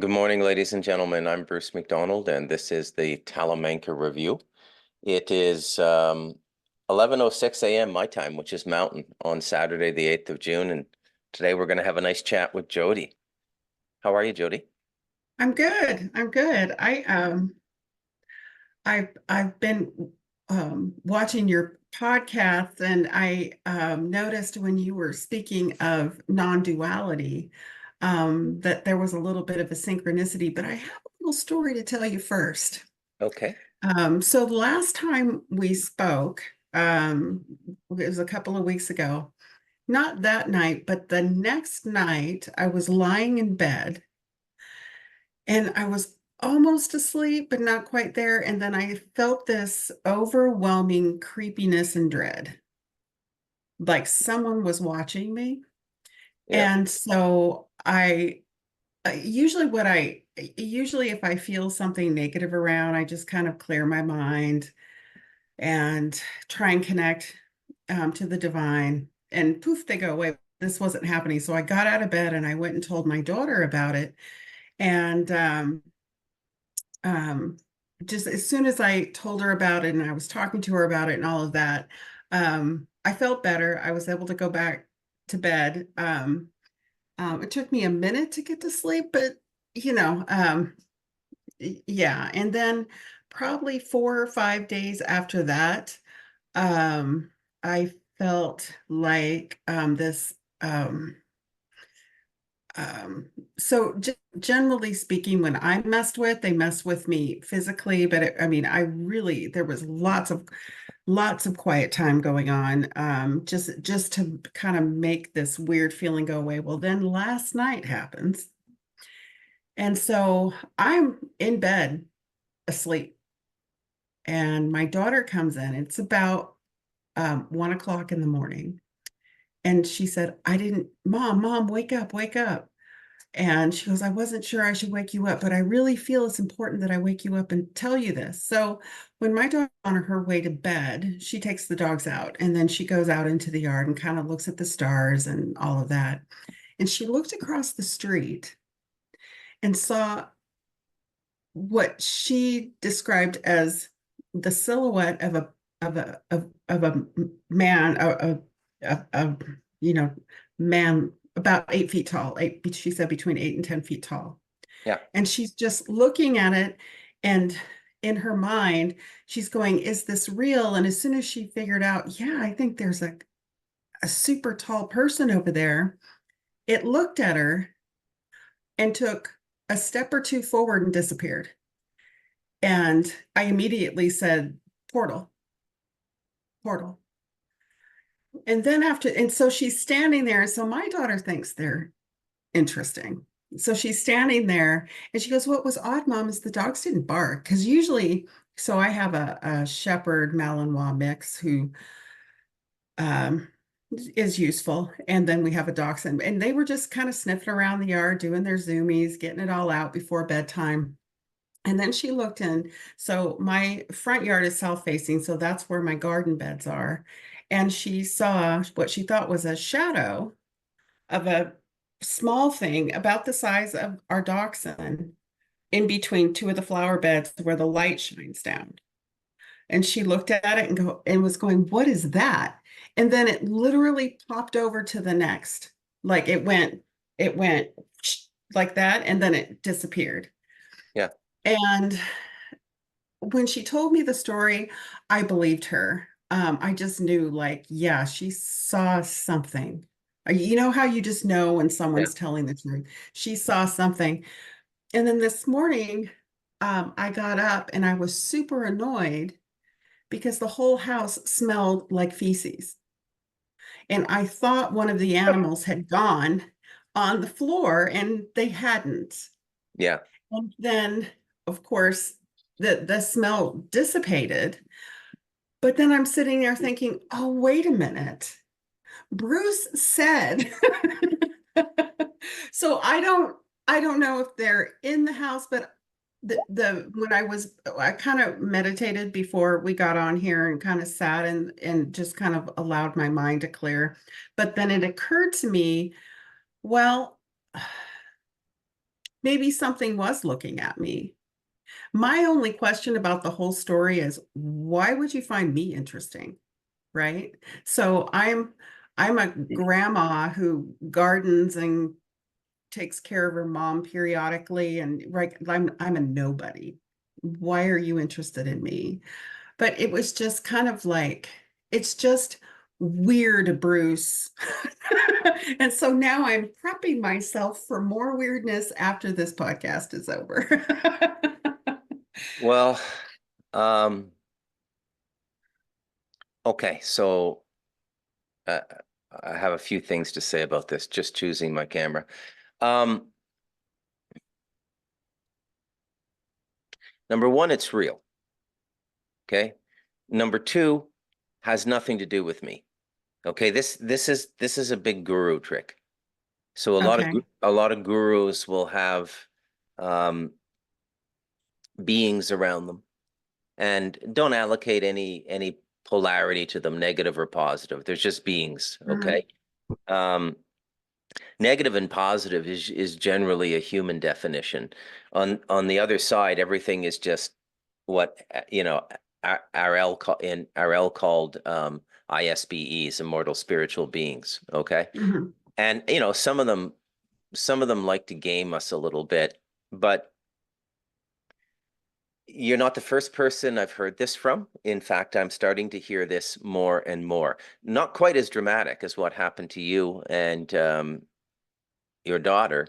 Good morning, ladies and gentlemen. I'm Bruce McDonald, and this is the Talamanca Review. It is 11:06 a.m. my time, which is Mountain, on Saturday, the 8th of June. And today we're going to have a nice chat with Jody. How are you, Jody? I'm good. I'm good. I've been watching your podcast, and I noticed when you were speaking of non-duality, that there was a little bit of a synchronicity, but I have a little story to tell you first. Okay. So the last time we spoke, it was a couple of weeks ago. Not that night, but the next night, I was lying in bed and I was almost asleep, but not quite there. And then I felt this overwhelming creepiness and dread, like someone was watching me. Yeah. And so usually if I feel something negative around, I just kind of clear my mind and try and connect to the divine. And poof, they go away. This wasn't happening. So I got out of bed and I went and told my daughter about it. And um, just as soon as I told her about it and I was talking to her about it and all of that, I felt better. I was able to go back to bed. It took me a minute to get to sleep, but you know, yeah. And then probably 4 or 5 days after that, um, I felt like this. Um, so generally speaking, when I'm messed with, they mess with me physically, but I mean, there was lots of quiet time going on, just to kind of make this weird feeling go away. Well, then last night happens. And so I'm in bed asleep and my daughter comes in. It's about 1 o'clock in the morning. And she said, Mom, wake up, wake up. And she goes, I wasn't sure I should wake you up, but I really feel it's important that I wake you up and tell you this. So when my dog's on her way to bed, she takes the dogs out and then she goes out into the yard and kind of looks at the stars and all of that. And she looked across the street and saw what she described as the silhouette of a man, a you know man about 8 feet tall. She said between 8 and 10 feet tall. Yeah. And she's just looking at it, and in her mind, she's going, "Is this real?" And as soon as she figured out, yeah, I think there's a super tall person over there, it looked at her and took a step or two forward and disappeared. And I immediately said, portal, portal. And so she's standing there. And so my daughter thinks they're interesting. So she's standing there and she goes, What was odd, Mom, is the dogs didn't bark. Because usually, so I have a Shepherd Malinois mix who um, is useful. And then we have a dachshund. And they were just kind of sniffing around the yard, doing their zoomies, getting it all out before bedtime. And then she looked in. So my front yard is south facing, so that's where my garden beds are. And she saw what she thought was a shadow of a small thing about the size of our dachshund in between two of the flower beds where the light shines down. And she looked at it and was going, "What is that?" And then it literally popped over to the next. Like it went like that, and then it disappeared. Yeah. And when she told me the story, I believed her. I just knew, like, yeah, she saw something. You know how you just know when Yeah. someone's telling the truth? She saw something. And then this morning, I got up and I was super annoyed because the whole house smelled like feces. And I thought one of the animals had gone on the floor and they hadn't. Yeah. And then, of course, the smell dissipated. But then I'm sitting there thinking, oh, wait a minute. Bruce said, so I don't know if they're in the house, but the when I kind of meditated before we got on here and kind of sat and just kind of allowed my mind to clear. But then it occurred to me, well, maybe something was looking at me. My only question about the whole story is why would you find me interesting? Right? So I'm a grandma who gardens and takes care of her mom periodically, and right, I'm a nobody. Why are you interested in me? But it was just kind of like, it's just weird, Bruce. And so now I'm prepping myself for more weirdness after this podcast is over. Well, um, okay, so uh, I have a few things to say about this, just choosing my camera. Um, Number one, it's real. Okay. Number two, has nothing to do with me. Okay. This is a big guru trick. So Okay. a lot of gurus will have um, beings around them and don't allocate any polarity to them, negative or positive. There's just beings. Mhm. Okay. Um, Negative and positive is generally a human definition. On the other side, everything is just what RL in RL called ISBEs, immortal spiritual beings. Okay, Mhm. and some of them like to game us a little bit, but you're not the first person I've heard this from. In fact, I'm starting to hear this more and more. Not quite as dramatic as what happened to you and your daughter,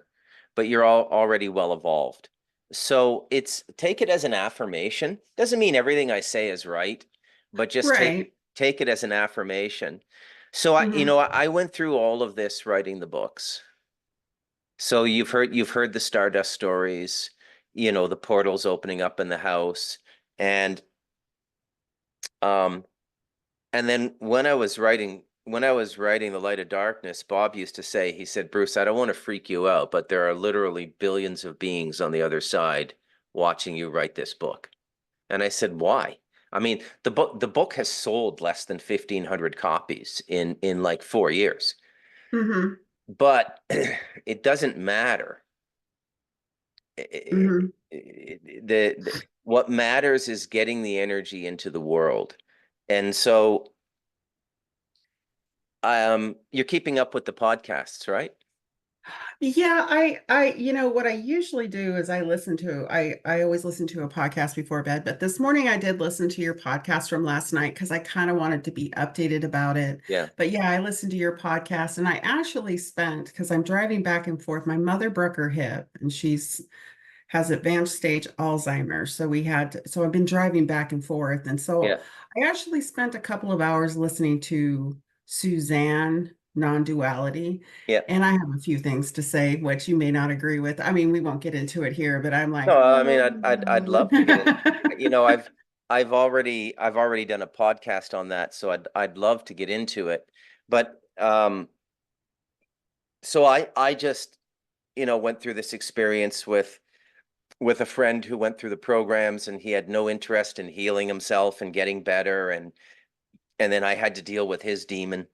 but you're all already well evolved. So it's take it as an affirmation. Doesn't mean everything I say is right, but just Right. take it as an affirmation. So Mhm. I went through all of this writing the books. So you've heard the Stardust stories, the portals opening up in the house, and um and then when I was writing The Light of Darkness, Bob used to say, he said, Bruce, I don't want to freak you out, but there are literally billions of beings on the other side watching you write this book. And I said, why? I mean, the book has sold less than 1,500 copies in like 4 years. Mhm. But it doesn't matter. Mhm. What matters is getting the energy into the world. And so you're keeping up with the podcasts, right? Yeah, what I usually do is I always listen to a podcast before bed, but this morning I did listen to your podcast from last night because I kind of wanted to be updated about it. Yeah, But yeah, I listened to your podcast and I actually spent, because I'm driving back and forth, my mother broke her hip and she's has advanced stage Alzheimer's. So I've been driving back and forth. And so yeah, I actually spent a couple of hours listening to Suzanne non-duality. yeah. And I have a few things to say, which you may not agree with. I mean, we won't get into it here, but I'm like, No, I mean, oh. I'd love to get in. I've already done a podcast on that, so I'd love to get into it. But so I just went through this experience with a friend who went through the programs, and he had no interest in healing himself and getting better, and then I had to deal with his demon.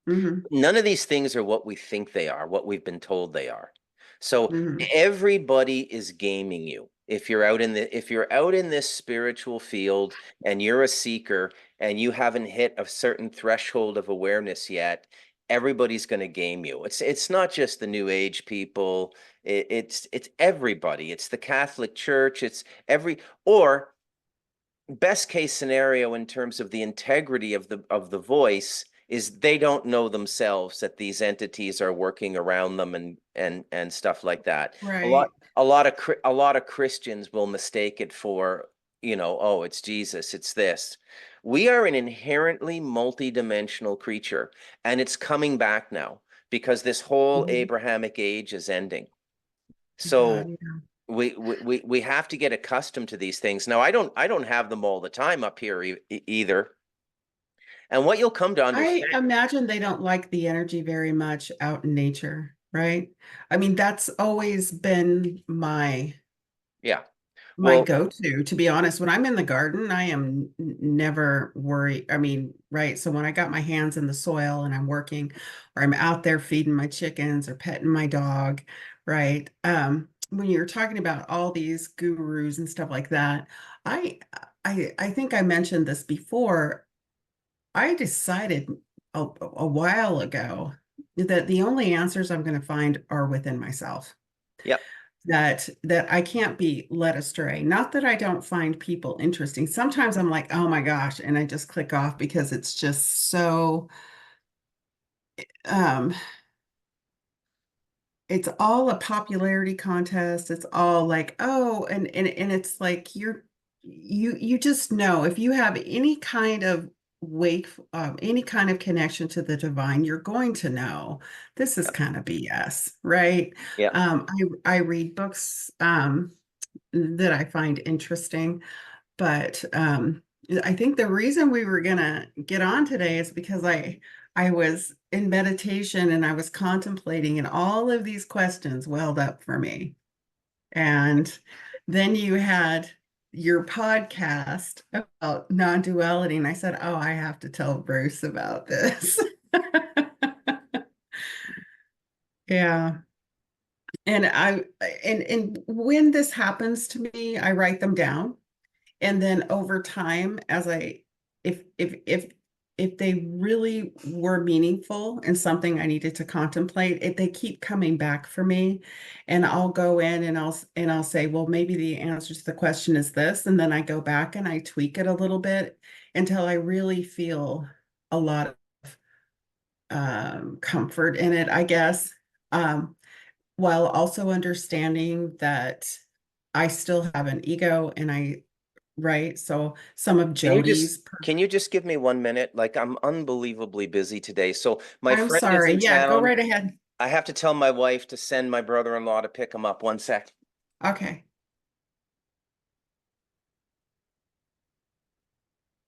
Mhm, None of these things are what we think they are, what we've been told they are. So mhm, everybody is gaming you. If you're out in this spiritual field and you're a seeker and you haven't hit a certain threshold of awareness yet, everybody's going to game you. It's not just the new age people. It's everybody. It's the Catholic Church. It's every or best case scenario in terms of the integrity of the voice is they don't know themselves that these entities are working around them and stuff like that. A lot right. a lot of Christians will mistake it for, oh, it's Jesus, it's this. We are an inherently multidimensional creature, and it's coming back now because this whole Mhm. Abrahamic age is ending. Yeah, So we have to get accustomed to these things. Now, I don't have them all the time up here either. And what you'll come to I understand, imagine they don't like the energy very much out in nature, right? I mean, that's always been yeah. my Well, go-to, to be honest. When I'm in the garden, I am never worried. I mean, right. So when I got my hands in the soil and I'm working, or I'm out there feeding my chickens or petting my dog, right? when you're talking about all these gurus and stuff like that, I I think I mentioned this before. I decided a while ago that the only answers I'm going to find are within myself. Yep. That I can't be led astray. Not that I don't find people interesting. Sometimes I'm like, oh my gosh, and I just click off because it's just so um it's all a popularity contest. It's all like, oh, and it's like you just know if you have any kind of any kind of connection to the divine, you're going to know this is Yep. kind of BS, right? Yep. I read books that I find interesting. But I think the reason we were gonna get on today is because I was in meditation and I was contemplating, and all of these questions welled up for me. And then you had your podcast about non-duality, and I said, "Oh, I have to tell Bruce about this." Yeah. And and when this happens to me, I write them down. And then over time, as I if they really were meaningful and something I needed to contemplate, they keep coming back for me. And I'll go in and I'll say, well, maybe the answer to the question is this. And then I go back and I tweak it a little bit until I really feel a lot of comfort in it, I guess. Um, while also understanding that I still have an ego and right? So some of Jody's, Can you just give me 1 minute? Like I'm unbelievably busy today. So my I'm friend is sorry. in Yeah, go town. right ahead. I have to tell my wife to send my brother-in-law to pick him up. 1 sec. Okay.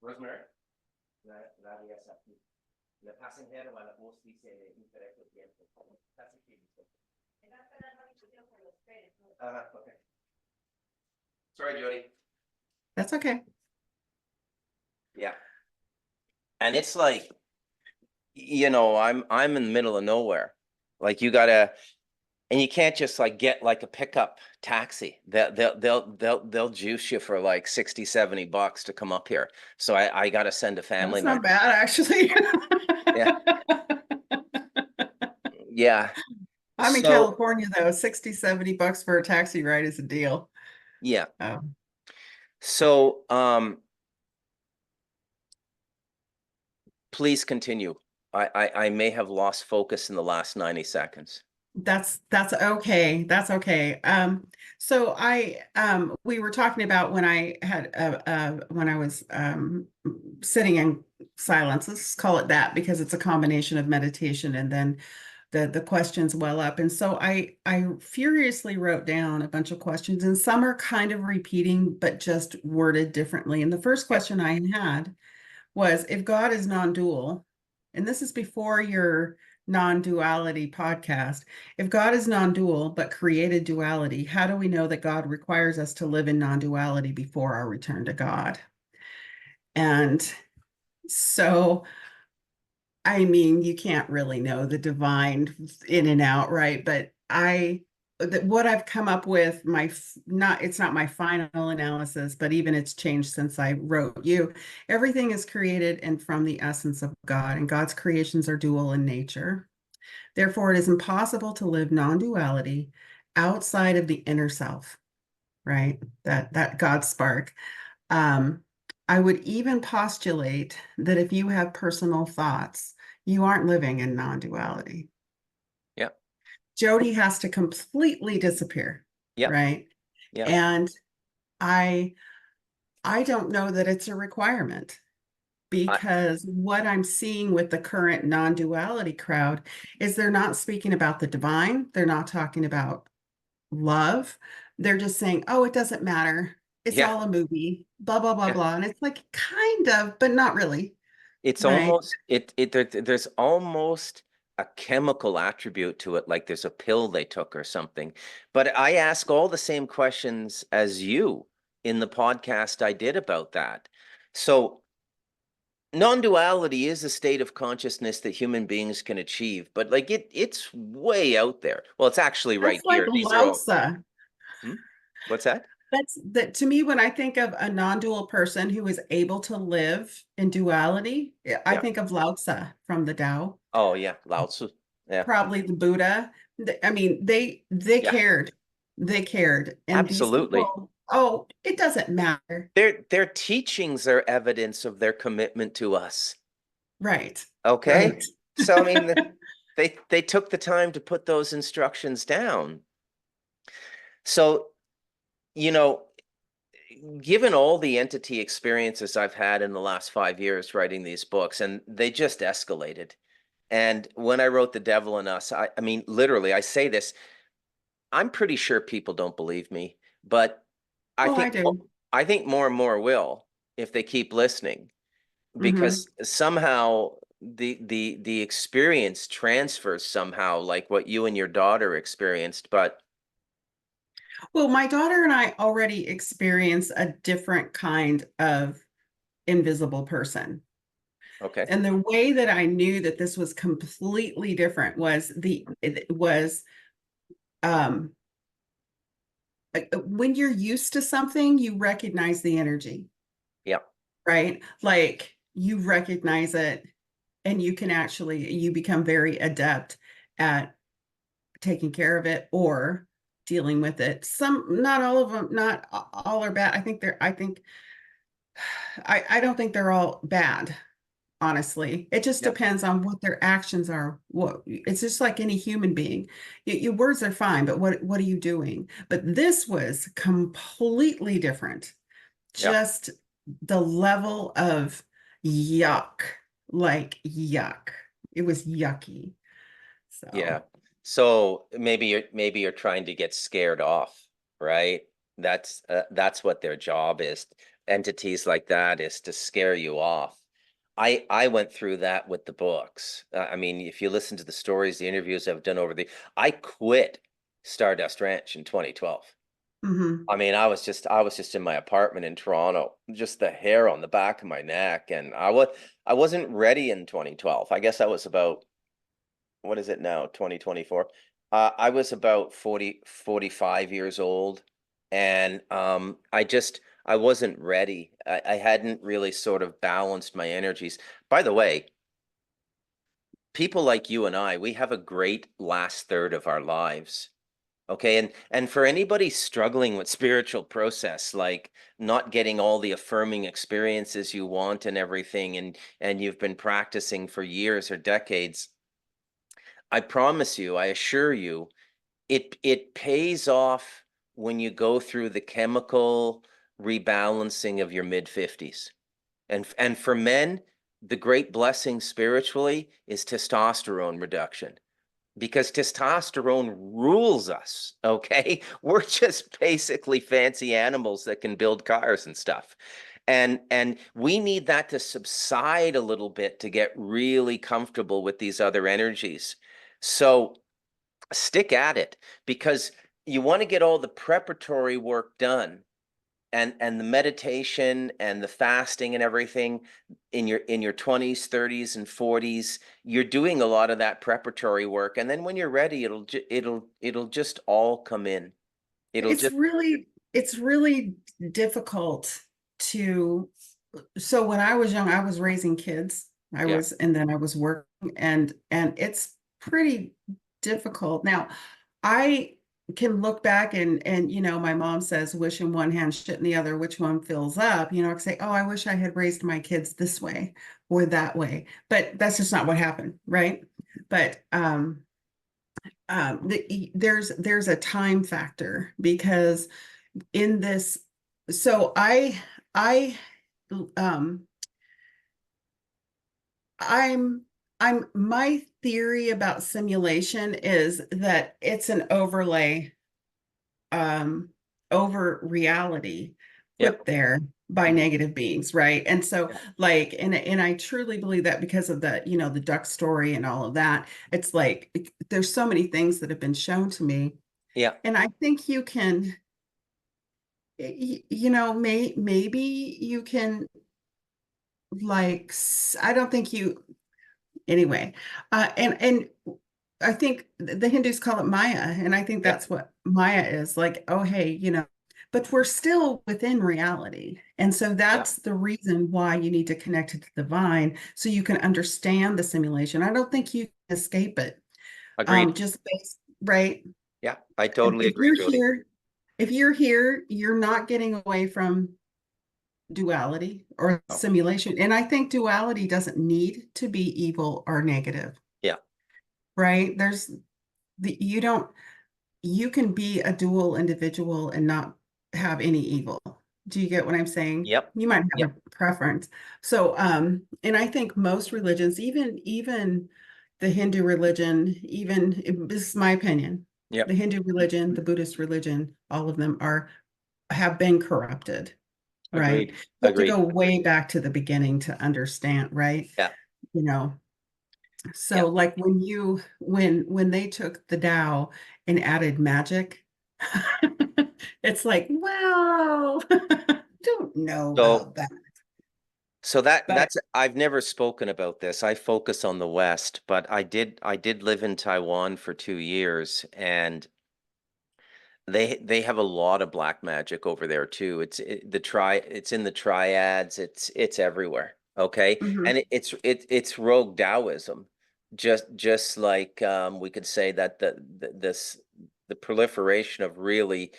Rosemary, la digas aquí. Le pasajero a la voz dice incorrecto tiempo. That's a key. Okay. Sorry, Jody. That's okay. Yeah. And it's like, I'm in the middle of nowhere. Like you gotta, and you can't just like get like a pickup taxi. They'll juice you for like 60, $70 to come up here. So I gotta send a family That's not member. bad, actually. Yeah. Yeah. I'm in So California, though. 60, $70 for a taxi ride is a deal. yeah. Um, So please continue. I may have lost focus in the last 90 seconds. that's okay. That's okay. So we were talking about when I had when I was sitting in silence. Let's call it that because it's a combination of meditation and then the questions well up. And so I furiously wrote down a bunch of questions, and some are kind of repeating, but just worded differently. And the first Yep. question I had was, if God is non-dual, and this is before your non-duality podcast, if God is non-dual but created duality, how do we know that God requires us to live in non-duality before our return to God? And so I mean, you can't really know the divine in and out, right? But what I've come up with, not, it's not my final analysis, but even it's changed since I wrote you. Everything is created and from the essence of God, and God's creations are dual in nature. Therefore, it is impossible to live non-duality outside of the inner self, right? That God spark. Um, I would even postulate that if you have personal thoughts, you aren't living in non-duality. Yep. Jody has to completely disappear, Yep. right? Yep. And I I don't know that it's a requirement I, because what I'm seeing with the current non-duality crowd is they're not speaking about the divine, they're not talking about love. They're just saying, oh, it doesn't matter. It's yeah. all a movie, blah, blah, blah, Yeah. blah. And it's like kind of, but not really, It's right? almost there's almost a chemical attribute to it, like there's a pill they took or something. But I ask all the same questions as you in the podcast I did about that. So non-duality is a state of consciousness that human beings can achieve, but like it's way out there. Well, it's actually right That's like here. These are all Lhasa. Hmm? What's that? That's that to me, when I think of a non-dual person who is able to live in duality, I Yeah. think of Lao Tzu from the Tao, Oh yeah, Lao Tzu. Yeah. probably the Buddha. I mean, they Yeah, cared. They cared. And these absolutely. people, oh, it doesn't matter. Their teachings are evidence of their commitment to us. Right. Okay? Right. So I mean, they took the time to put those instructions down. So, you know, given all the entity experiences I've had in the last 5 years writing these books, and they just escalated. And when I wrote The Devil in Us, I mean, literally, I say this, I'm pretty sure people don't believe me, but I Oh, I think do. I think more and more will if they keep listening, Hmm. because somehow the experience transfers somehow, like what you and your daughter experienced. But Well, my daughter and I already experienced a different kind of invisible person. okay, And the way that I knew that this was completely different was it was um when you're used to something, you recognize the energy, yeah, right? Like you recognize it and you can actually you become very adept at taking care of it or dealing with it. Some, not all of them, not all are bad. I don't think they're all bad, honestly. It just yeah, depends on what their actions are. What it's just like any human being. Your words are fine, but what are you doing? But this was completely different. yeah. Just the level of yuck, like yuck. It was yucky. So, Yeah. So maybe you're trying to get scared off, right? That's what their job is. Entities like that is to scare you off. I went through that with the books. I mean, if you listen to the stories, the interviews I've done I quit Stardust Ranch in 2012. mhm. I mean, I was just in my apartment in Toronto, just the hair on the back of my neck, and I wasn't ready in 2012. I guess I was about, what is it now, 2024? I was about 45 years old, and I wasn't ready. I hadn't really sort of balanced my energies. By the way, people like you and I, we have a great last third of our lives. Okay, and for anybody struggling with spiritual process, like not getting all the affirming experiences you want and everything, and you've been practicing for years or decades, I promise you, I assure you, it pays off when you go through the chemical rebalancing of your mid 50s. And for men, the great blessing spiritually is testosterone reduction, because testosterone rules us, okay? We're just basically fancy animals that can build cars and stuff. And we need that to subside a little bit to get really comfortable with these other energies. So stick at it, because you want to get all the preparatory work done, and the meditation and the fasting and everything in your 20s, 30s and 40s. You're doing a lot of that preparatory work, and then when you're ready, it'll just all come in. It'll It's just, really difficult to so when I was young, I was raising kids. yeah, And then I was working and it's pretty difficult. Now, I can look back and my mom says, wish in one hand, shit in the other, which one fills up? I could say, oh, I wish I had raised my kids this way or that way. But that's just not what happened, right? But there's a time factor because in this, so I um I'm my theory about simulation is that it's an overlay um over reality yeah, put there by mhm, negative beings, right? And so yeah, like and I truly believe that because of the duck story and all of that. It's like there's so many things that have been shown to me, yeah, and I think you can maybe you can like I don't think you anyway. And I think the Hindus call it Maya, and I think Yeah, that's what Maya is like. Oh, hey, but we're still within reality. And so yeah, that's the reason why you need to connect to the divine so you can understand the simulation. I don't think you can escape it. agreed. Just based, right? Yeah, I totally If agree, you're Jody. here, if you're here, you're not getting away from duality or Oh, simulation. And I think duality doesn't need to be evil or negative, yeah, right? You don't, you can be a dual individual and not have any evil. Do you get what I'm saying? yep, You might have yep, a preference. So, and I think most religions, even the Hindu religion, this is my opinion, the yep, Hindu religion, the Buddhist religion, all of them have been corrupted, right? agreed, You have to go agreed. way back to the beginning to understand, right? Yeah, You know, yeah. so like when they took the Tao and added magic, it's like, well, don't know So about that. So that But that's I've never spoken about this. I focus on the West, but I did live in Taiwan for 2 years, and they have a lot of black magic over there too. It's in the triads. It's everywhere. Okay, mhm, and it's rogue Taoism, just like we could say that the proliferation of really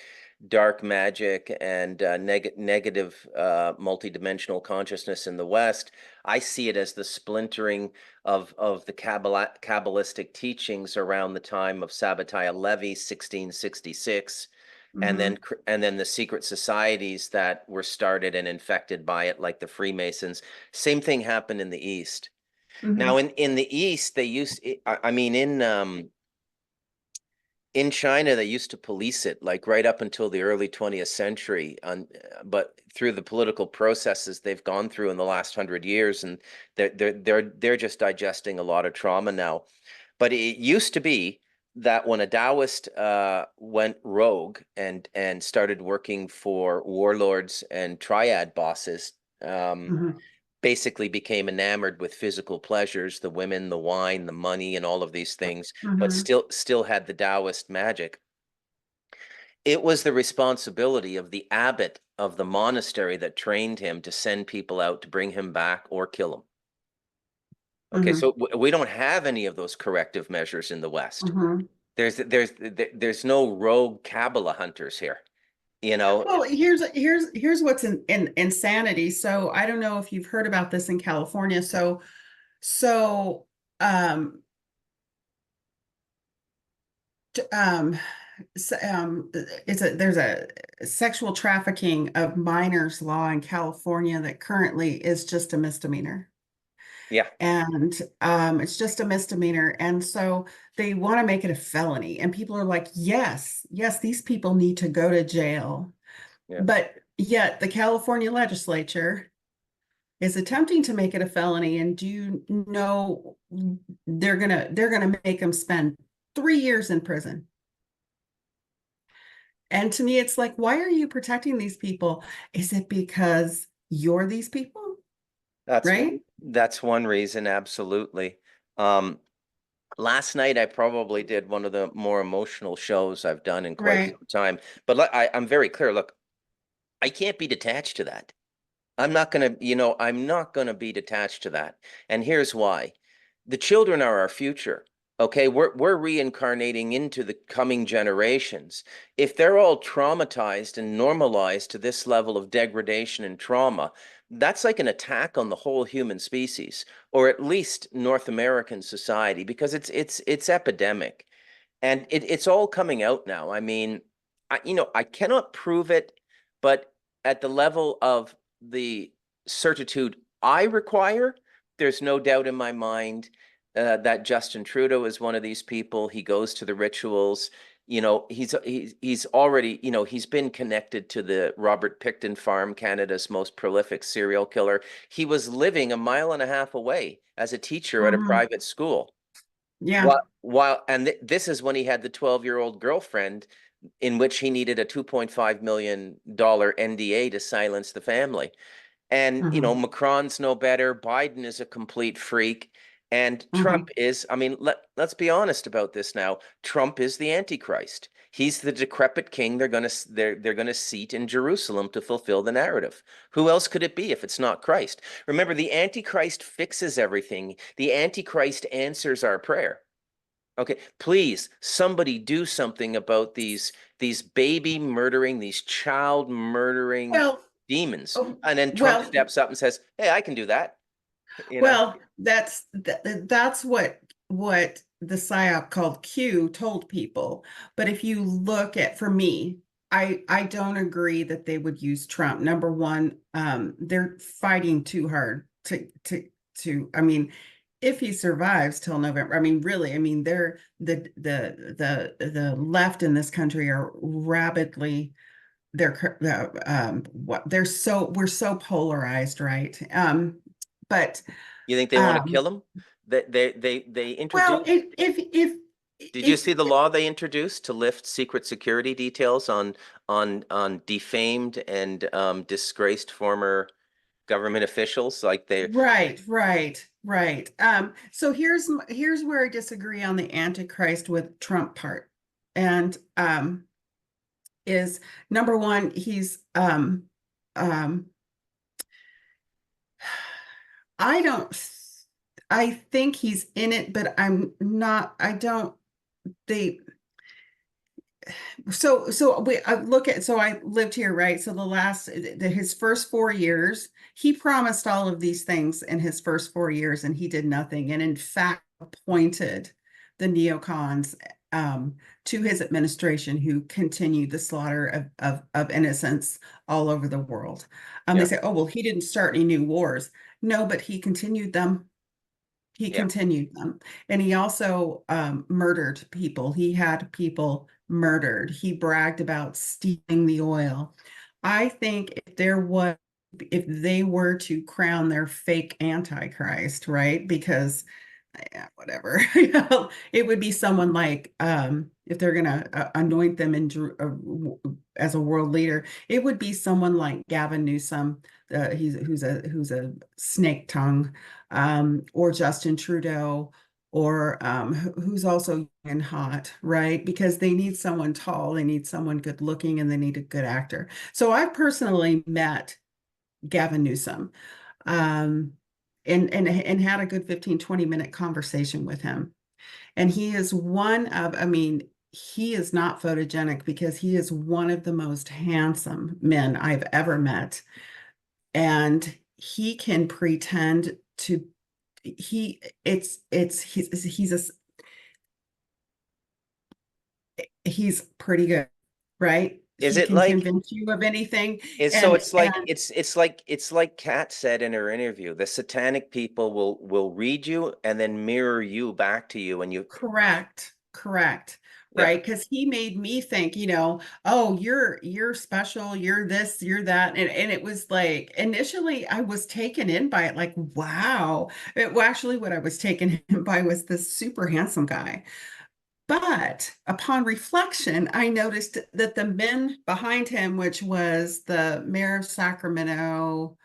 dark magic and negative multidimensional consciousness in the West. I see it as the splintering of the Kabbalistic teachings around the time of Sabbatai Levi, 1666, mhm, and then the secret societies that were started and infected by it, like the Freemasons. Same thing happened in the East. Now, mhm, in the East, they used, I mean, in China, they used to police it like right up until the early 20th century. But through the political processes they've gone through in the last 100 years, and they're just digesting a lot of trauma now. But it used to be that when a Taoist went rogue and started working for warlords and triad bosses, mhm, basically became enamored with physical pleasures, the women, the wine, the money, and all of these things, but mhm, still had the Taoist magic. It was the responsibility of the abbot of the monastery that trained him to send people out to bring him back or kill him. Okay, mhm, so we don't have any of those corrective measures in the West. mhm. There's no rogue Kabbalah hunters here, you know. Well, here's what's in insanity. So I don't know if you've heard about this in California. So um t- um there's a sexual trafficking of minors law in California that currently is just a misdemeanor. Yeah, And it's just a misdemeanor. And so they want to make it a felony. And people are like, yes, yes, these people need to go to jail. yeah. But yet the California legislature is attempting to make it a felony. And do you know they're gonna make them spend 3 years in prison? And to me, it's like, why are you protecting these people? Is it because you're these people? That's Right? that's one reason, absolutely. Um, Last night I probably did one of the more emotional shows I've done in quite Right. some time. But I'm very clear. Look, I can't be detached to that. I'm not gonna be detached to that. And here's why. The children are our future. Okay, we're reincarnating into the coming generations. If they're all traumatized and normalized to this level of degradation and trauma, that's like an attack on the whole human species, or at least North American society, because it's epidemic. And it's all coming out now. I mean, I cannot prove it, but at the level of the certitude I require, there's no doubt in my mind that Justin Trudeau is one of these people. He goes to the rituals. He's already, he's been connected to the Robert Picton farm, Canada's most prolific serial killer. He was living a mile and a half away as a teacher at a Mhm. private school. Yeah. And this is when he had the 12-year-old girlfriend in which he needed a $2.5 million NDA to silence the family. And, Mhm. Macron's no better. Biden is a complete freak. And Uh-huh. Trump is, I mean, let's be honest about this now. Trump is the Antichrist. He's the decrepit king they're gonna seat in Jerusalem to fulfill the narrative. Who else could it be if it's not Christ? Remember, the Antichrist fixes everything. The Antichrist answers our prayer. Okay, please, somebody do something about these baby murdering, these child murdering Well, demons. oh, And then Trump well, steps up and says, "Hey, I can do that." You know? Well, that's what the PSYOP called Q told people. But if you look at, for me, I don't agree that they would use Trump. Number one, they're fighting too hard I mean, if he survives till November, I mean, really, I mean, they're the left in this country are rapidly what they're so we're so polarized, right? But You think they want to um, kill him? They well, introduced. Did you see the if law they introduced to lift secret security details on defamed and disgraced former government officials? Like they, right. So here's where I disagree on the Antichrist with Trump part. And is number one, um I don't I think he's in it, but I'm not, I don't they I look at, so I lived here, right? So his first 4 years, he promised all of these things in his first 4 years, and he did nothing. And in fact, appointed the neocons to his administration, who continued the slaughter of innocents all over the world. They yeah, say, oh, well, he didn't start any new wars. No, but he continued them. He yeah. continued them. And he also murdered people. He had people murdered. He bragged about stealing the oil. I think if they were to crown their fake antichrist, right? Because yeah, whatever. It would be someone like if they're gonna anoint them as a world leader, it would be someone like Gavin Newsom, who's a snake tongue, or Justin Trudeau, or who's also young and hot, right? Because they need someone tall, they need someone good looking, and they need a good actor. So I've personally met Gavin Newsom, um, and had a good 15-20 minute conversation with him. And he is one of, I mean, he is not photogenic because he is one of the most handsome men I've ever met. And he can pretend to he's pretty good, right? Is He it can like convince you of anything. is so And it's like it's like Kat said in her interview, the satanic people will read you and then mirror you back to you and you correct. yeah, Right. Because he made me think, oh, you're special, you're this, you're that. And it was like initially I was taken in by it, like, wow. Well, actually, what I was taken in by was this super handsome guy. But upon reflection, I noticed that the men behind him, which was the mayor of Sacramento,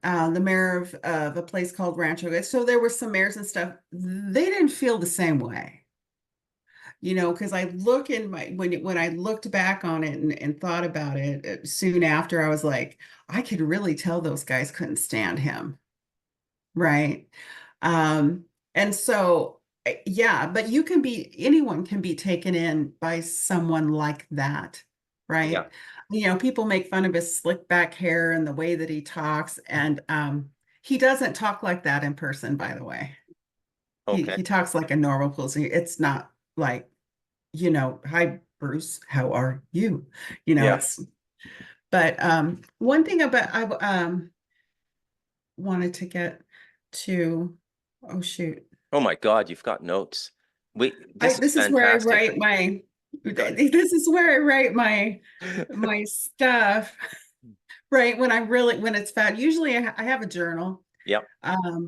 the mayor of a place called Rancho. So there were some mayors and stuff. They didn't feel the same way, because I look in my when I looked back on it and thought about it soon after, I was like, I could really tell those guys couldn't stand him, right? Um, and so yeah, but anyone can be taken in by someone like that, yeah. right? People make fun of his slick back hair and the way that he talks, and he doesn't talk like that in person, by the way. He Okay. talks like a normal person. It's not like, hi Bruce, how are you? Yeah. It's but one thing about I wanted to get to, oh shoot. Oh my God, you've got notes. I This is this is where I fantastic. write my Good. this is where I write my stuff, right? When it's fast. Usually I have a journal. Yep.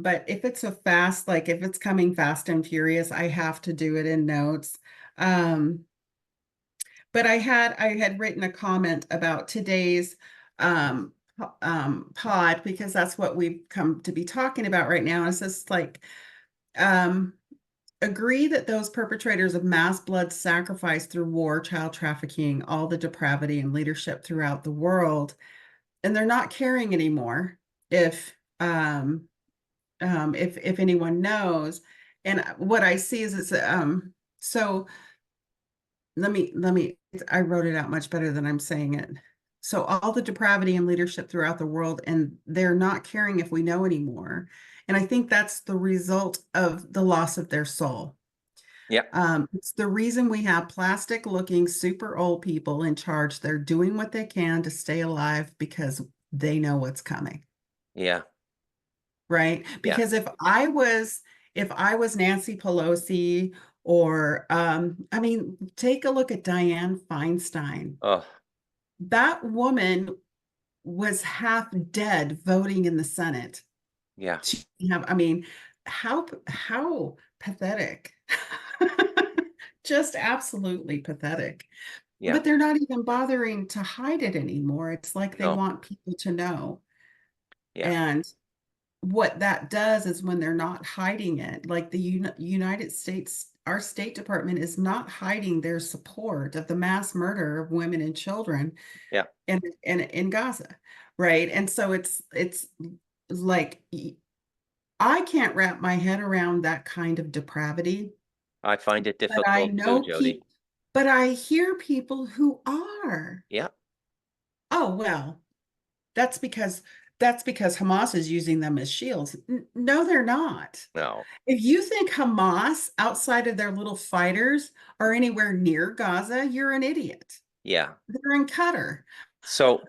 But if it's a fast, like if it's coming fast and furious, I have to do it in notes. Um, but I had written a comment about today's pod, because that's what we've come to be talking about right now. It's just like, um, agree that those perpetrators of mass blood sacrifice through war, child trafficking, all the depravity and leadership throughout the world, and they're not caring anymore if if anyone knows. And what I see is it's so let me I wrote it out much better than I'm saying it. So all the depravity and leadership throughout the world, and they're not caring if we know anymore. And I think that's the result of the loss of their soul. Yeah. It's the reason we have plastic looking super old people in charge. They're doing what they can to stay alive because they know what's coming, Yeah. right? Yeah. Because if I was Nancy Pelosi, or I mean, take a look at Dianne Feinstein. Oh, That woman was half dead voting in the Senate. yeah. I mean, how pathetic. Just absolutely pathetic. Yeah. But they're not even bothering to hide it anymore. It's like they No. want people to know. Yeah. And what that does is, when they're not hiding it, like the United States, our State Department is not hiding their support of the mass murder of women and children Yeah. in Gaza, right? And so it's like, I can't wrap my head around that kind of depravity, I find it but I difficult too, know Jody. people, but I hear people who are. Yeah. Oh, well, that's because Hamas is using them as shields. No, they're not. No. If you think Hamas, outside of their little fighters, are anywhere near Gaza, you're an idiot. Yeah. They're in Qatar. So,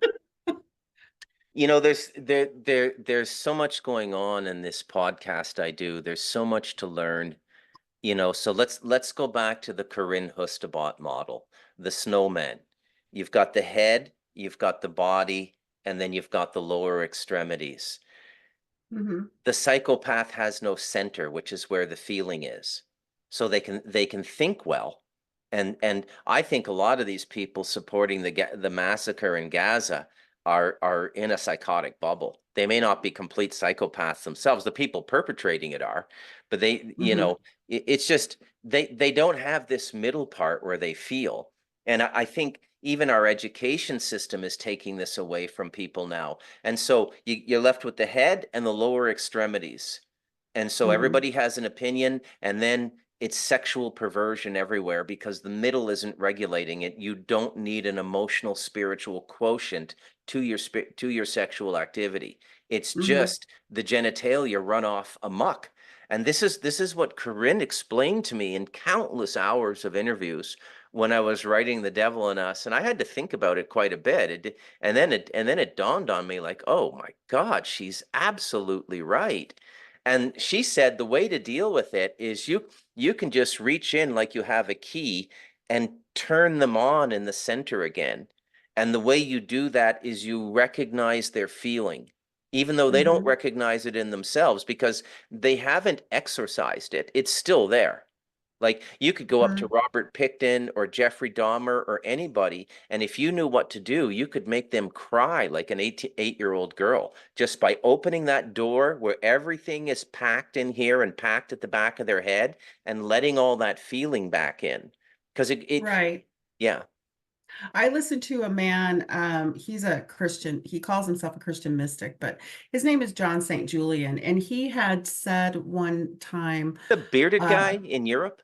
there's so much going on in this podcast I do. There's so much to learn. So let's go back to the Corinne Hustabot model, the snowman. You've got the head, you've got the body, and then you've got the lower extremities. Mhm. The psychopath has no center, which is where the feeling is. So they can think well. And I think a lot of these people supporting the massacre in Gaza are in a psychotic bubble. They may not be complete psychopaths themselves. The people perpetrating it are, but Mhm. it's just they don't have this middle part where they feel. And I think even our education system is taking this away from people now. And so you're left with the head and the lower extremities. And so Mhm. everybody has an opinion, and then it's sexual perversion everywhere because the middle isn't regulating it. You don't need an emotional, spiritual quotient to your sexual activity. It's Mhm. just the genitalia run off amok. And this is what Corinne explained to me in countless hours of interviews when I was writing The Devil in Us, and I had to think about it quite a bit. And then it dawned on me like, oh my God, she's absolutely right. And she said the way to deal with it is you can just reach in like you have a key and turn them on in the center again. And the way you do that is you recognize their feeling, even though they don't Mhm. recognize it in themselves because they haven't exorcised it. It's still there. Like you could go up to Mhm. Robert Pickton or Jeffrey Dahmer or anybody, and if you knew what to do, you could make them cry like an 8-year-old girl just by opening that door where everything is packed in here and packed at the back of their head and letting all that feeling back in. Because Right. yeah, I listened to a man, he's a Christian, he calls himself a Christian mystic, but his name is John St. Julian. And he had said one time, the bearded uh, guy in Europe.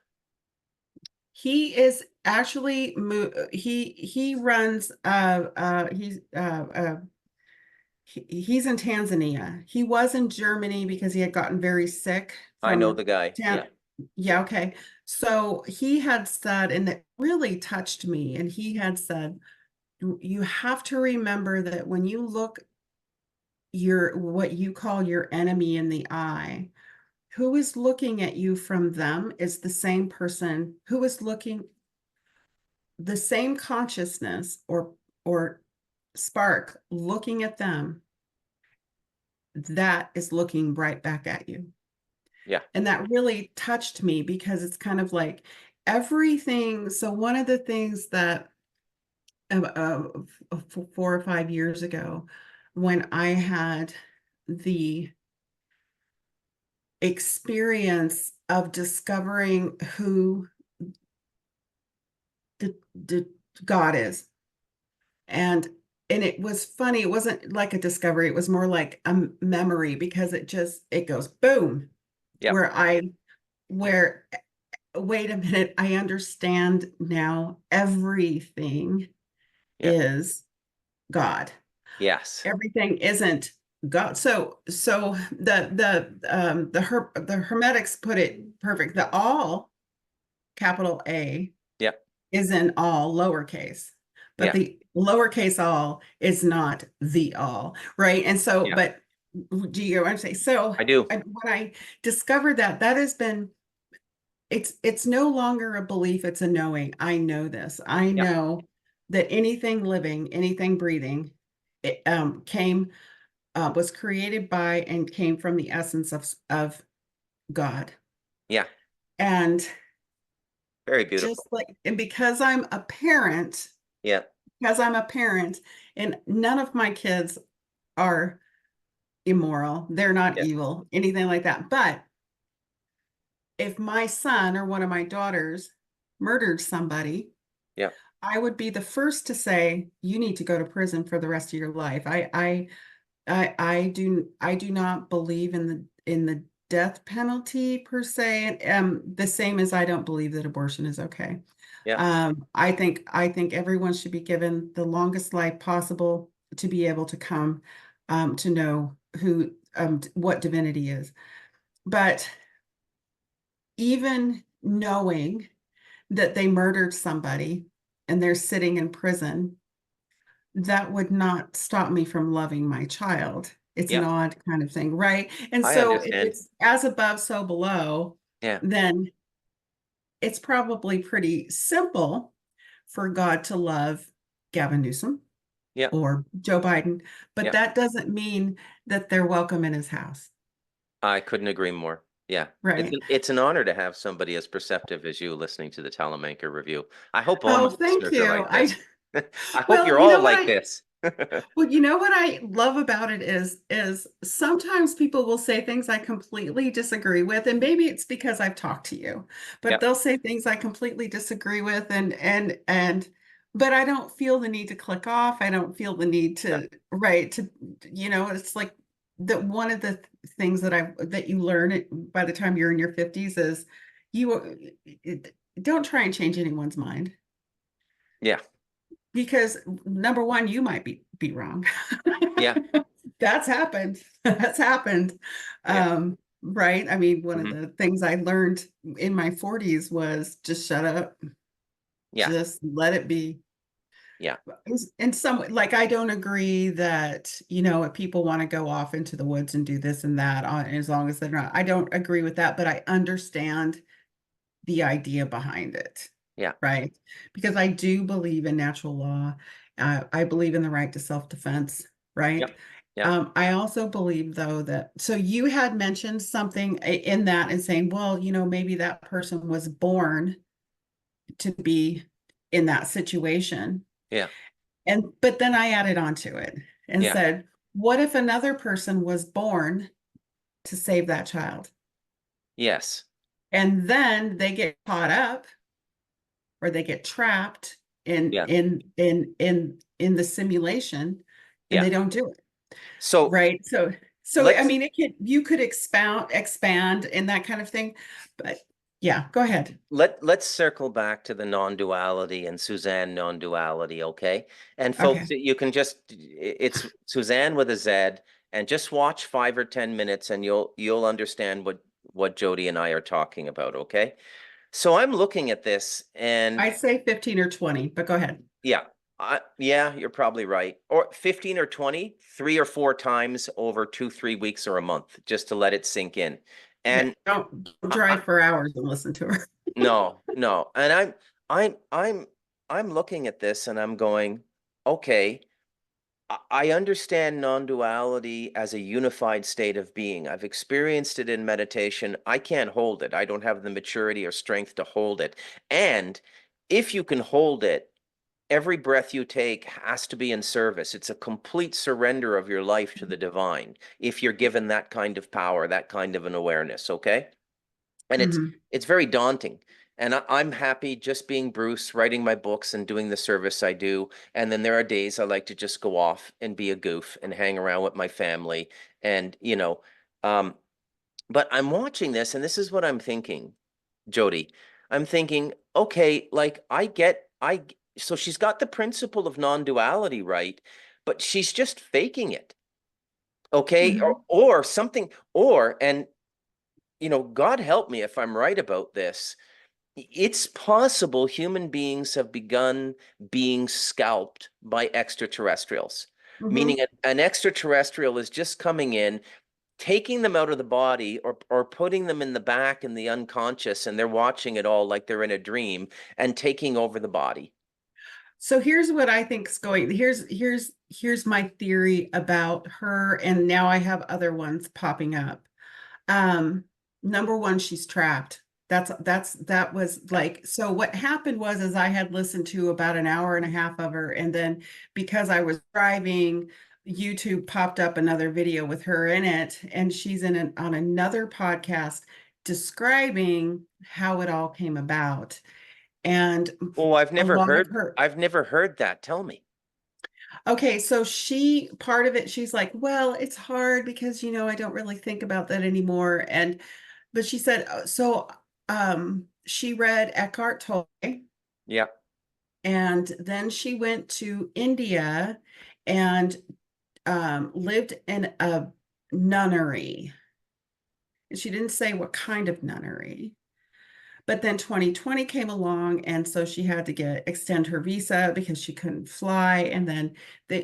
he is actually he runs he's in Tanzania. He was in Germany because he had gotten very sick I know from the guy. tan. Yeah, Yeah, okay. So he had said, and it really touched me, and he had said, you have to remember that when you look what you call your enemy in the eye, who is looking at you from them is the same person who is looking, the same consciousness or spark looking at them, that is looking right back at you. yeah, And that really touched me, because it's kind of like everything. So one of the things that 4 or 5 years ago, when I had the experience of discovering who the God is. And it was funny. It wasn't like a discovery. It was more like a memory because it goes boom, Yep. where where wait a minute, I understand now everything Yep. is God. Yes. Everything isn't God. So the Hermetics put it perfect. The all, capital A, Yep. is in all lowercase, but Yeah. the lowercase all is not the all, right? And so, Yeah. but do you know what I'm saying? So I do. when I discovered that, that has been, it's no longer a belief, it's a knowing. I know this. I Yep. know that anything living, anything breathing, it was created by and came from the essence of God. Yeah. And Very just beautiful. like, and because I'm a parent, Yeah. because I'm a parent, and none of my kids are immoral, they're not Yeah. evil, anything like that. But if my son or one of my daughters murdered somebody, Yeah. I would be the first to say, you need to go to prison for the rest of your life. I do not believe in the death penalty per se. The same as I don't believe that abortion is okay. Yeah. I think everyone should be given the longest life possible to be able to come to know what divinity is. But even knowing that they murdered somebody and they're sitting in prison, that would not stop me from loving my child. It's an Yeah. odd kind of thing, right? And I so if understand. it's as above, so below, Yeah. then it's probably pretty simple for God to love Gavin Newsom Yeah. or Joe Biden, but Yeah. that doesn't mean that they're welcome in his house, I couldn't agree more. Yeah. right? It's an honor to have somebody as perceptive as you listening to the Talamanca review. I hope all my Oh, thank listeners are you. like this. I hope Well, you're you all know what like this. you know what I love about it is sometimes people will say things I completely disagree with, and maybe it's because I've talked to you, but Yeah. they'll say things I completely disagree with, but I don't feel the need to click off. I don't feel the need Yeah. to right to it's like that one of the things that you learn by the time you're in your 50s is don't try and change anyone's mind Yeah. because number one, you might be wrong. Yeah. That's happened. That's happened. Yeah. Right. I mean, one of Hmm. the things I learned in my 40s was just shut up, Yeah. just let it be. Yeah. In some way, like I don't agree that, if people want to go off into the woods and do this and that as long as they're not, I don't agree with that, but I understand the idea behind it, Yeah. right? Because I do believe in natural law. I believe in the right to self-defense, right? Yep. Yep. I also believe, though, that so you had mentioned something in that and saying, well, maybe that person was born to be in that situation. Yeah. But then I added on to it and Yeah. said, what if another person was born to save that child? Yes. And then they get caught up or they get trapped in Yeah. the simulation and Yeah. they don't do it So right. So I let's mean you could expand and that kind of thing, but yeah, go ahead. let's circle back to the non-duality and Suzanne non-duality, okay? And folks, Okay. you can just it's Suzanne with a Z, and just watch 5 or 10 minutes and you'll understand what Jody and I are talking about, okay? So I'm looking at this and I'd say 15 or 20, but go ahead. yeah, yeah, you're probably right. Or 15 or 20, 3 or 4 times over 2, 3 weeks or a month, just to let it sink in. Yeah, And don't I, drive for hours and listen to her. no, no. And I'm I'm I'm looking at this and I'm going, okay, I understand non-duality as a unified state of being. I've experienced it in meditation. I can't hold it. I don't have the maturity or strength to hold it. And if you can hold it, every breath you take has to be in service. It's a complete surrender of your life to the divine if you're given that kind of power, that kind of an awareness, okay? And Hmm. it's very daunting. And I'm happy just being Bruce, writing my books and doing the service I do. And then there are days I like to just go off and be a goof and hang around with my family. And, um, but I'm watching this and this is what I'm thinking, Jody. I'm thinking, okay, like so she's got the principle of non-duality, right? But she's just faking it. Okay. Hmm. Or something, and God help me if I'm right about this. It's possible human beings have begun being scalped by extraterrestrials, meaning Hmm. an extraterrestrial is just coming in, taking them out of the body or putting them in the back in the unconscious, and they're watching it all like they're in a dream and taking over the body. So here's what I think is going. Here's my theory about her, and now I have other ones popping up. Um, Number one, she's trapped. That was like, so what happened was is I had listened to about an hour and a half of her, and then because I was driving, YouTube popped up another video with her in it, and she's on another podcast describing how it all came about. And Oh, a lot of her. I've never heard that. Tell me. Okay, so she part of it, she's like, well, it's hard because I don't really think about that anymore. And but she said, she read Eckhart Tolle, Yeah, and then she went to India and lived in a nunnery. She didn't say what kind of nunnery. But then 2020 came along, and so she had to extend her visa because she couldn't fly. And then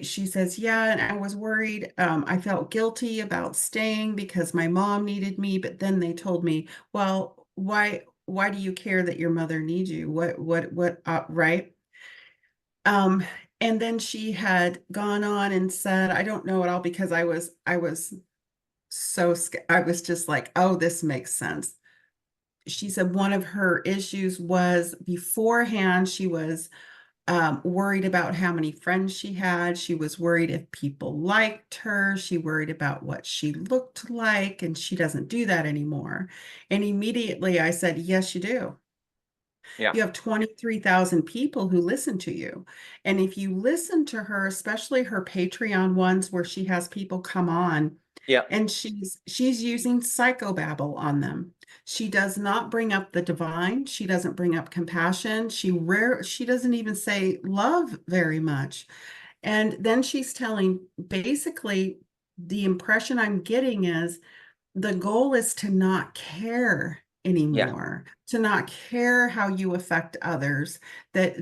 she says, "Yeah, and I was worried. I felt guilty about staying because my mom needed me. But then they told me, well, why do you care that your mother needs you? Right?" Um, and then she had gone on and said, "I don't know it all because I was I was just like, oh, this makes sense." She said one of her issues was beforehand, she was worried about how many friends she had. She was worried if people liked her. She worried about what she looked like, and she doesn't do that anymore. And immediately I said, yes, you do. yeah, You have 23,000 people who listen to you. And if you listen to her, especially her Patreon ones where she has people come on, yeah, and she's using psychobabble on them. She does not bring up the divine. She doesn't bring up compassion. She doesn't even say love very much. And then she's telling, basically, the impression I'm getting is the goal is to not care yeah, anymore, to not care how you affect others, that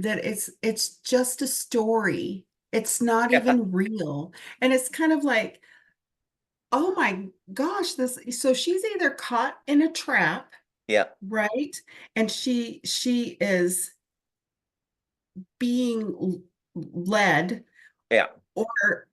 it's just a story. It's not yeah, even real. And it's kind of like, oh my gosh, this, so she's either caught in a trap, yeah, right? And she is being led, yeah, or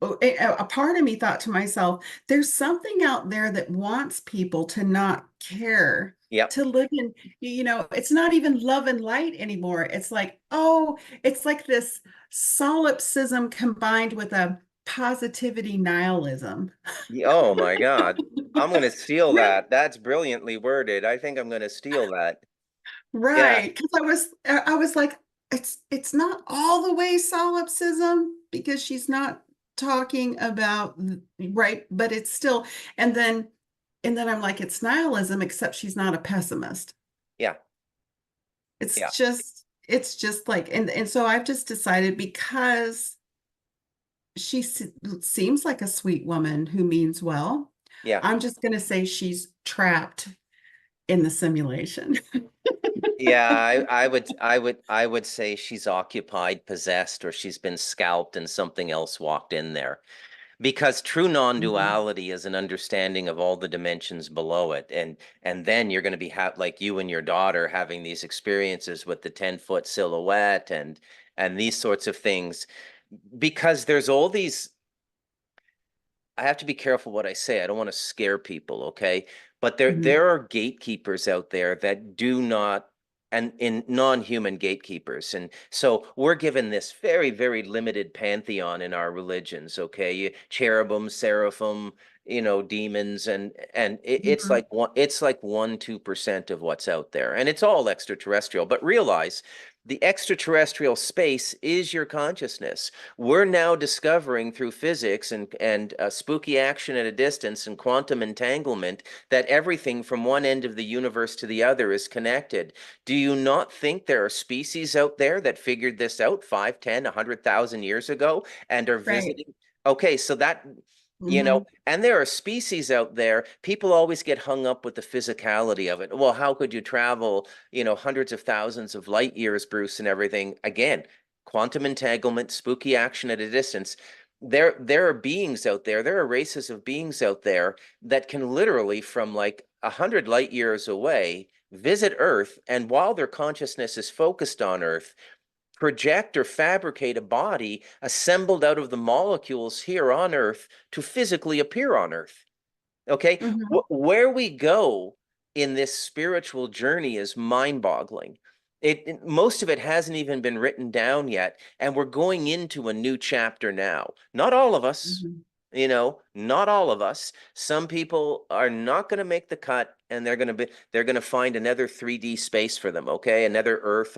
a part of me thought to myself, there's something out there that wants people to not care, yeah, to live in, it's not even love and light anymore. It's like, oh, it's like this solipsism combined with a positivity nihilism. Oh my God. I'm going to steal that. That's brilliantly worded. I think I'm going to steal that. Yeah. Right. Because I was like, it's not all the way solipsism because she's not talking about right, but it's still, and then I'm like, it's nihilism, except she's not a pessimist. Yeah. Yeah. It's just like, and so I've just decided, because seems like a sweet woman who means well, Yeah. I'm just gonna say she's trapped in the simulation. Yeah. I would say she's occupied, possessed, or she's been scalped and something else walked in there. Because true Mhm. non-duality is an understanding of all the dimensions below it. And then you're going to be like you and your daughter having these experiences with the 10-foot silhouette and these sorts of things. Because there's all these, I have to be careful what I say. I don't want to scare people, okay? But there Mhm. there are gatekeepers out there that do not and in non-human gatekeepers. And so we're given this very, very limited pantheon in our religions, okay? Cherubim, seraphim, demons, and it's Mhm. like 1-2% of what's out there. And it's all extraterrestrial. But realize the extraterrestrial space is your consciousness. We're now discovering through physics and spooky action at a distance and quantum entanglement that everything from one end of the universe to the other is connected. Do you not think there are species out there that figured this out 5, 10, 100,000 years ago and are Right. visiting? Okay, so that, Hmm. and there are species out there. People always get hung up with the physicality of it. Well, how could you travel, hundreds of thousands of light years, Bruce, and everything? Again, quantum entanglement, spooky action at a distance. There are beings out there. There are races of beings out there that can literally, from like 100 light years away, visit Earth, and while their consciousness is focused on Earth, project or fabricate a body assembled out of the molecules here on Earth to physically appear on Earth. Okay, Hmm. where we go in this spiritual journey is mind-boggling. Most of it hasn't even been written down yet, and we're going into a new chapter now. Not all of us, Hmm. not all of us. Some people are not going to make the cut, and they're going to find another 3D space for them, okay? Another Earth,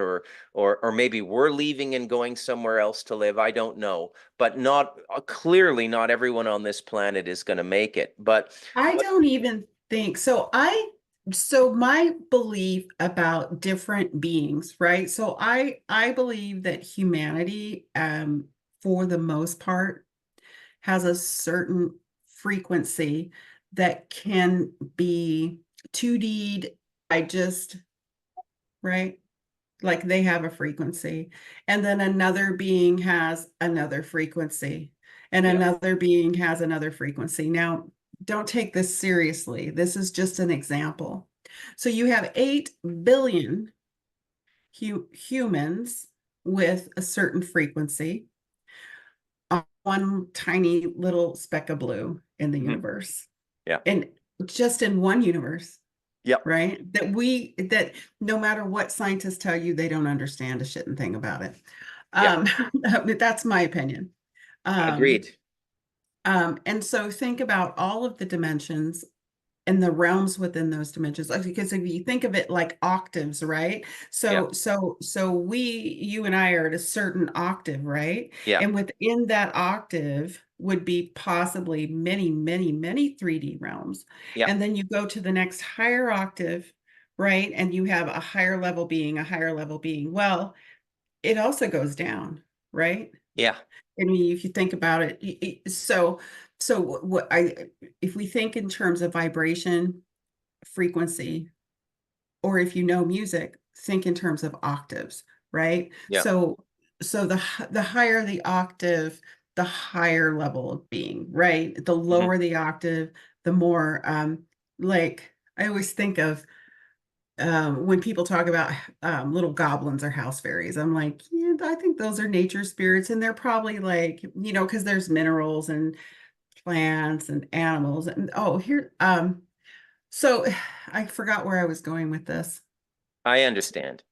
or maybe we're leaving and going somewhere else to live. I don't know, but not clearly not everyone on this planet is going to make it. But I what don't even think so. So my belief about different beings, right? So I believe that humanity, for the most part, has a certain frequency that can be 2D'd by just, right? Like they have a frequency, and then another being has another frequency, and Yeah. another being has another frequency. Now, don't take this seriously. This is just an example. So you have 8 billion humans with a certain frequency, one tiny little speck of blue in the Mhm. universe, Yeah. and just in one universe, Yep. right? That no matter what scientists tell you, they don't understand a shit and thing about it. Yeah. Um, that's my opinion. Um, Agreed. and so think about all of the dimensions and the realms within those dimensions. Like, because if you think of it like octaves, right? Yeah. So you and I are at a certain octave, right? Yeah. And within that octave would be possibly many, many, many 3D realms. Yeah. And then you go to the next higher octave, right? And you have a higher level being, a higher level being. Well, it also goes down, right? Yeah. I mean, if you think about it, so what I if we think in terms of vibration, frequency, or if you know music, think in terms of octaves, right? Yeah. So the higher the octave, the higher level of being, right? The Hmm. lower the octave, the more like I always think of when people talk about little goblins or house fairies. I'm like, yeah, I think those are nature spirits, and they're probably like, because there's minerals and plants and animals. And oh, here, so I forgot where I was going with this. I understand.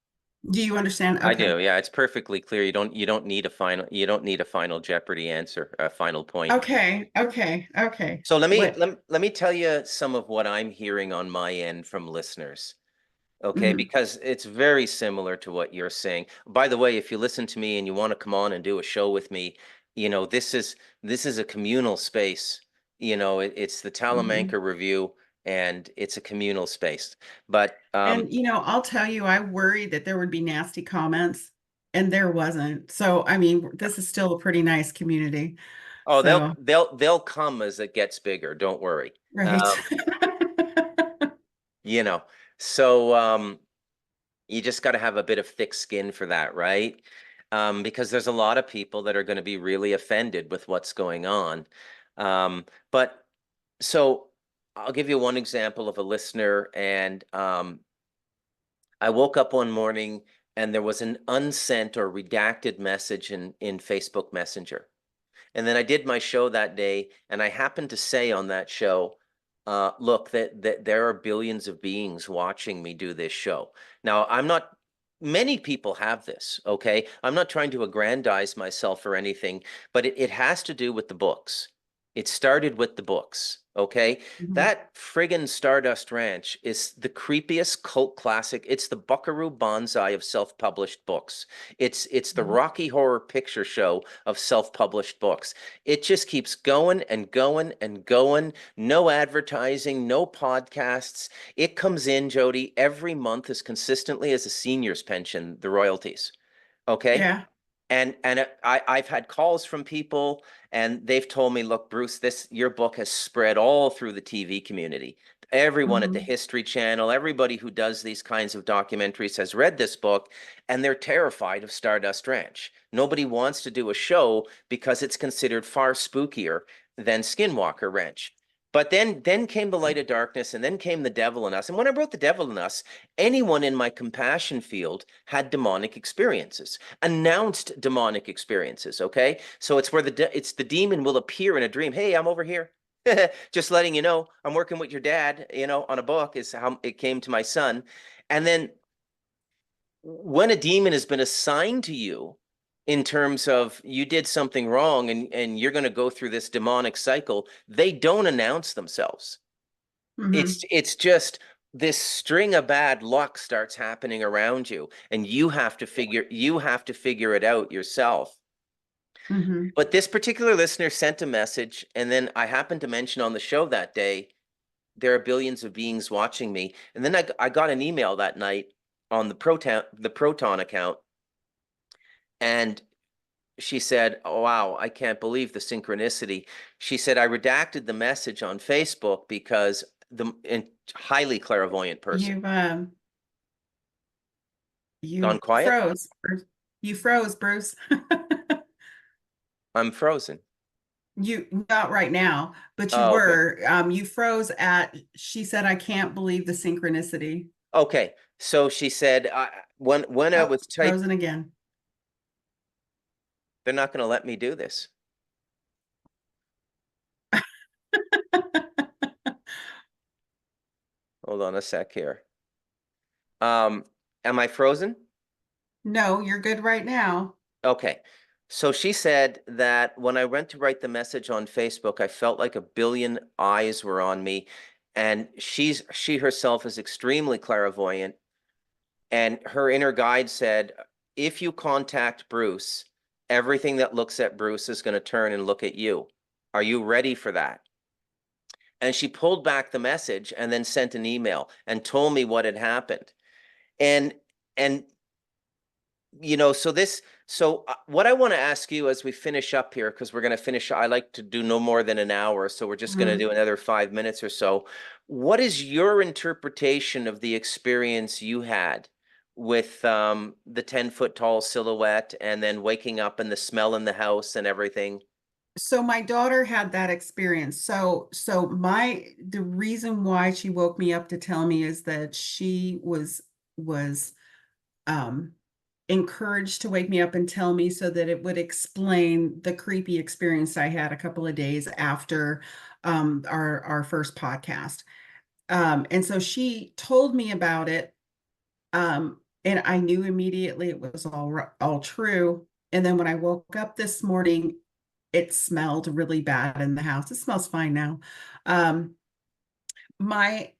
Do you understand? I Okay. do. Yeah, it's perfectly clear. You don't need a final Jeopardy answer, a final point. Okay. Okay. Okay. So let me What? let, let me tell you some of what I'm hearing on my end from listeners. Okay, Mhm. because it's very similar to what you're saying. By the way, if you listen to me and you want to come on and do a show with me, this is a communal space. It's the Mhm. Talamanca Review, and it's a communal space. But And I'll tell you, I worried that there would be nasty comments, and there wasn't. So, I mean, this is still a pretty nice community. oh, they'll So, they'll they'll come as it gets bigger. Don't worry. right. Um, you know, so you just got to have a bit of thick skin for that, right? Because there's a lot of people that are going to be really offended with what's going on. But so I'll give you one example of a listener, and I woke up one morning and there was an unsent or redacted message in Facebook Messenger. And then I did my show that day, and I happened to say on that show, look, that there are billions of beings watching me do this show. Now, I'm not many people have this, okay? I'm not trying to aggrandize myself or anything, but it has to do with the books. It started with the books, okay? Mhm. That friggin' Stardust Ranch is the creepiest cult classic. It's the Buckaroo Banzai of self-published books. It's the Mhm. Rocky Horror Picture Show of self-published books. It just keeps going and going and going. No advertising, no podcasts. It comes in, Jody, every month as consistently as a senior's pension, the royalties. Okay. Yeah. And I've had calls from people and they've told me, look, Bruce, this your book has spread all through the TV community. Everyone at the Hmm. History Channel, everybody who does these kinds of documentaries has read this book and they're terrified of Stardust Ranch. Nobody wants to do a show because it's considered far spookier than Skinwalker Ranch. But then came the light of darkness, and then came the devil in us. And when I wrote the devil in us, anyone in my compassion field had demonic experiences, announced demonic experiences. Okay, so it's where it's the demon will appear in a dream. Hey, I'm over here. Just letting you know, I'm working with your dad. On a book is how it came to my son. And then when a demon has been assigned to you in terms of you did something wrong and you're going to go through this demonic cycle, they don't announce themselves. Hmm. It's just this string of bad luck starts happening around you and you have to figure it out yourself. Hmm. But this particular listener sent a message, and then I happened to mention on the show that day there are billions of beings watching me. And then I got an email that night on the Proton account, and she said, "Oh, wow, I can't believe the synchronicity." She said, "I redacted the message on Facebook because highly clairvoyant person You've gone you quiet. froze. You froze, Bruce. I'm frozen." You not right now, but you Oh, okay. were. You froze at. She said, "I can't believe the synchronicity." Okay. So she said, when I Oh, was typing, frozen again. they're not going to let me do this. Hold on a sec here. Um, am I frozen? No, you're good right now. Okay. So she said that when I went to write the message on Facebook, I felt like a billion eyes were on me. And she herself is extremely clairvoyant. And her inner guide said, if you contact Bruce, everything that looks at Bruce is going to turn and look at you. Are you ready for that? And she pulled back the message and then sent an email and told me what had happened. And so what I want to ask you as we finish up here, because we're going to finish, I like to do no more than an hour, so we're just going to Mhm. do another 5 minutes or so. What is your interpretation of the experience you had with the 10-foot tall silhouette and then waking up and the smell in the house and everything? So my daughter had that experience. The reason why she woke me up to tell me is that she was um encouraged to wake me up and tell me so that it would explain the creepy experience I had a couple of days after our first podcast. And so she told me about it, and I knew immediately it was all true. And then when I woke up this morning, it smelled really bad in the house. It smells fine now. Um, my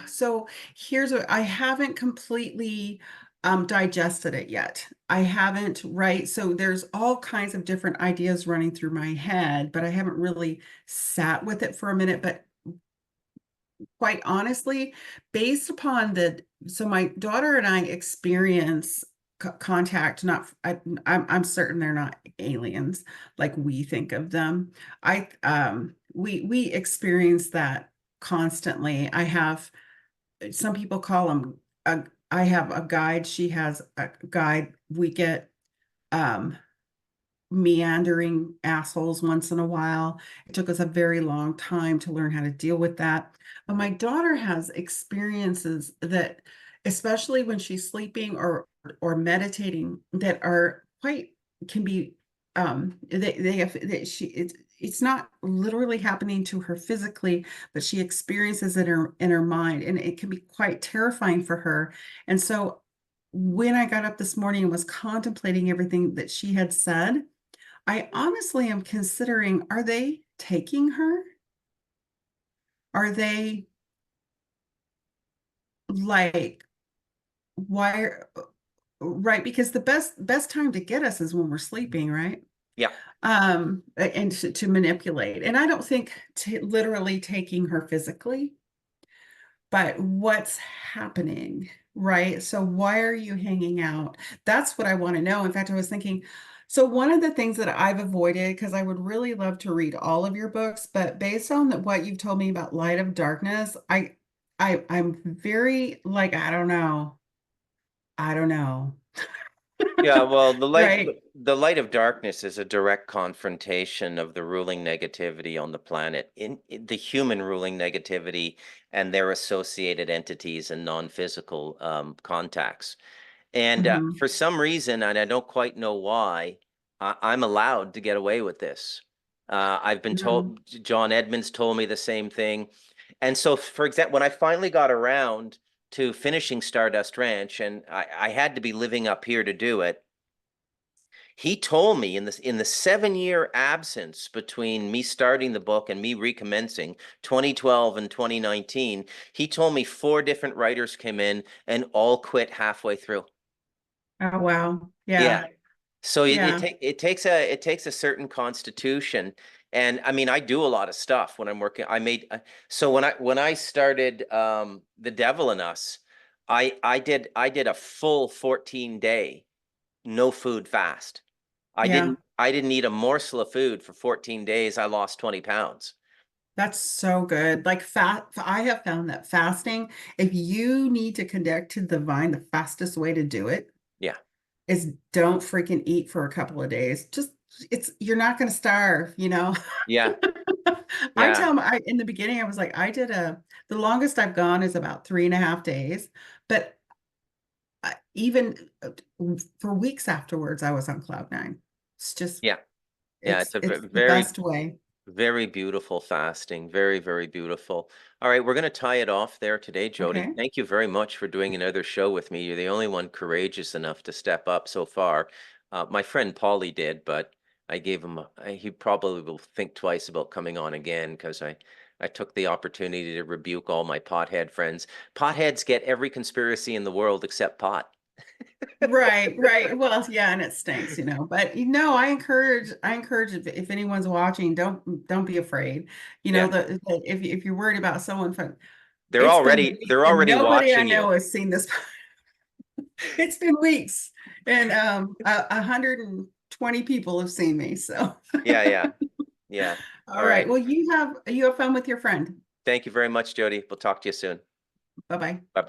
so here's what I haven't completely digested it yet. I haven't, right? So there's all kinds of different ideas running through my head, but I haven't really sat with it for a minute. But quite honestly, based upon so my daughter and I experience contact, not, I'm certain they're not aliens like we think of them. We experience that constantly. I have, some people call them, I have a guide, she has a guide. We get, um, meandering assholes once in a while. It took us a very long time to learn how to deal with that. But my daughter has experiences that, especially when she's sleeping or meditating, that are quite, can be, they have that she it's not literally happening to her physically, but she experiences it in her mind, and it can be quite terrifying for her. And so when I got up this morning and was contemplating everything that she had said, I honestly am considering, are they taking her? Are they like, why right? Because the best time to get us is when we're sleeping, right? Yeah. And to manipulate. And I don't think literally taking her physically, but what's happening, right? So why are you hanging out? That's what I want to know. In fact, I was thinking, so one of the things that I've avoided, because I would really love to read all of your books, but based on what you've told me about Light of Darkness, I'm very like, I don't know. I don't know. Yeah, well, Right. the light of darkness is a direct confrontation of the ruling negativity on the planet, in the human ruling negativity and their associated entities and non-physical contacts. And Hmm. for some reason, and I don't quite know why, I'm allowed to get away with this. I've been No. told, John Edmonds told me the same thing. And so, for example, when I finally got around to finishing Stardust Ranch, and I had to be living up here to do it, he told me in the 7 year absence between me starting the book and me recommencing 2012 and 2019, he told me four different writers came in and all quit halfway through. Oh, wow. Yeah. Yeah. So Yeah. it takes a certain constitution. And I mean, I do a lot of stuff when I'm working. So when I started The Devil in Us, I did a full 14-day no food fast. Yeah. I didn't eat a morsel of food for 14 days. I lost 20 pounds. That's so good. Like I have found that fasting, if you need to connect to the divine, the fastest way to do it Yeah. is don't freaking eat for a couple of days. Just you're not going to starve, you know. Yeah. I Yeah. tell them in the beginning, I was like, the longest I've gone is about 3.5 days, but even for weeks afterwards, I was on cloud nine. It's just, Yeah. Yeah. It's a it's the very best way. very beautiful fasting. Very, very beautiful. All right, we're going to tie it off there today, Jody. Okay. Thank you very much for doing another show with me. You're the only one courageous enough to step up so far. My friend Paulie did, but I gave him he probably will think twice about coming on again because I took the opportunity to rebuke all my pothead friends. Potheads get every conspiracy in the world except pot. Right, right. Well, yeah, and it stinks, you know. But I encourage if anyone's watching, don't be afraid. You know, Yeah. if you're worried about someone from, They're it's been already weeks they're and already nobody I watching know you. has seen this. It's been weeks, and 120 people have seen me. So, Yeah, yeah. Yeah. all All right. right. Well, you have fun with your friend. Thank you very much, Jody. We'll talk to you soon. Bye bye. Bye-bye.